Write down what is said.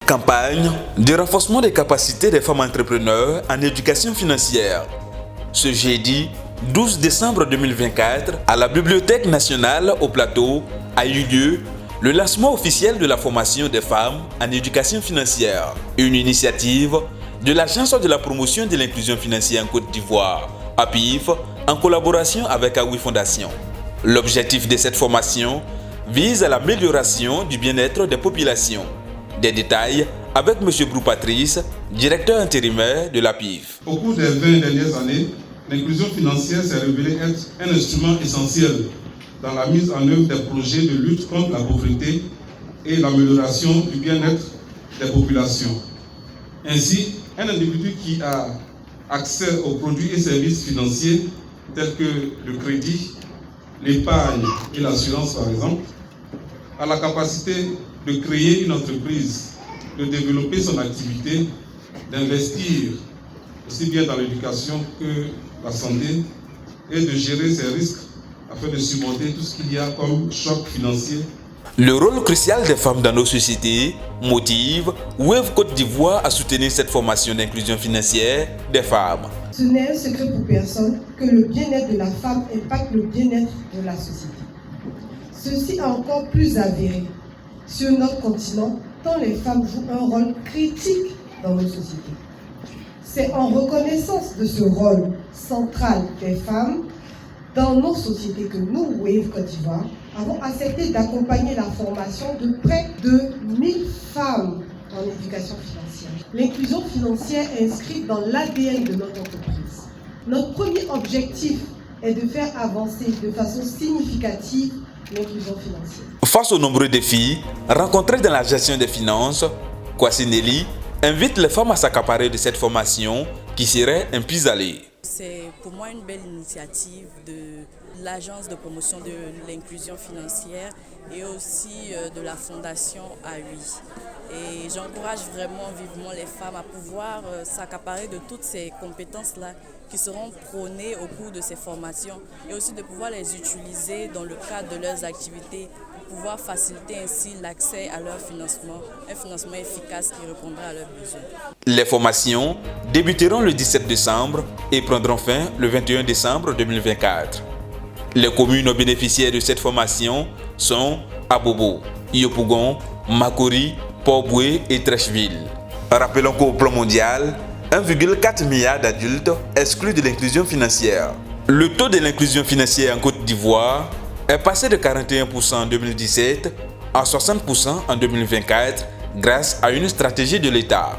Campagne de renforcement des capacités des femmes entrepreneurs en éducation financière. Ce jeudi 12 décembre 2024, à la Bibliothèque nationale au Plateau, a eu lieu le lancement officiel de la formation des femmes en éducation financière, une initiative de l'Agence de la promotion de l'inclusion financière en Côte d'Ivoire, APIF, en collaboration avec Awi Fondation. L'objectif de cette formation vise à l'amélioration du bien-être des populations. Des détails avec M. Brou Patrice, directeur intérimaire de l'APIF. Au cours des 20 dernières années, l'inclusion financière s'est révélée être un instrument essentiel dans la mise en œuvre des projets de lutte contre la pauvreté et l'amélioration du bien-être des populations. Ainsi, un individu qui a accès aux produits et services financiers tels que le crédit, l'épargne et l'assurance par exemple, a la capacité de créer une entreprise, de développer son activité, d'investir aussi bien dans l'éducation que la santé et de gérer ses risques afin de surmonter tout ce qu'il y a comme choc financier. Le rôle crucial des femmes dans nos sociétés motive Wave Côte d'Ivoire à soutenir cette formation d'inclusion financière des femmes. Ce n'est un secret pour personne que le bien-être de la femme impacte le bien-être de la société. Ceci est encore plus avéré sur notre continent, tant les femmes jouent un rôle critique dans nos sociétés. C'est en reconnaissance de ce rôle central des femmes dans nos sociétés que nous, Wave Côte d'Ivoire, avons accepté d'accompagner la formation de près de 1000 femmes en éducation financière. L'inclusion financière est inscrite dans l'ADN de notre entreprise. Notre premier objectif est de faire avancer de façon significative l'inclusion financière. Face aux nombreux défis rencontrés dans la gestion des finances, Kwasi Nelly invite les femmes à s'accaparer de cette formation qui serait un pis-aller. C'est pour moi une belle initiative de l'Agence de promotion de l'inclusion financière et aussi de la Fondation AWI. Et j'encourage vraiment vivement les femmes à pouvoir s'accaparer de toutes ces compétences-là qui seront prônées au cours de ces formations et aussi de pouvoir les utiliser dans le cadre de leurs activités pour pouvoir faciliter ainsi l'accès à leur financement, un financement efficace qui répondra à leurs besoins. Les formations débuteront le 17 décembre et prendront fin le 21 décembre 2024. Les communes bénéficiaires de cette formation sont Abobo, Yopougon, Makori, Port-Boué et Trècheville. Rappelons qu'au plan mondial, 1,4 milliard d'adultes exclus de l'inclusion financière. Le taux de l'inclusion financière en Côte d'Ivoire est passé de 41% en 2017 à 60% en 2024 grâce à une stratégie de l'État.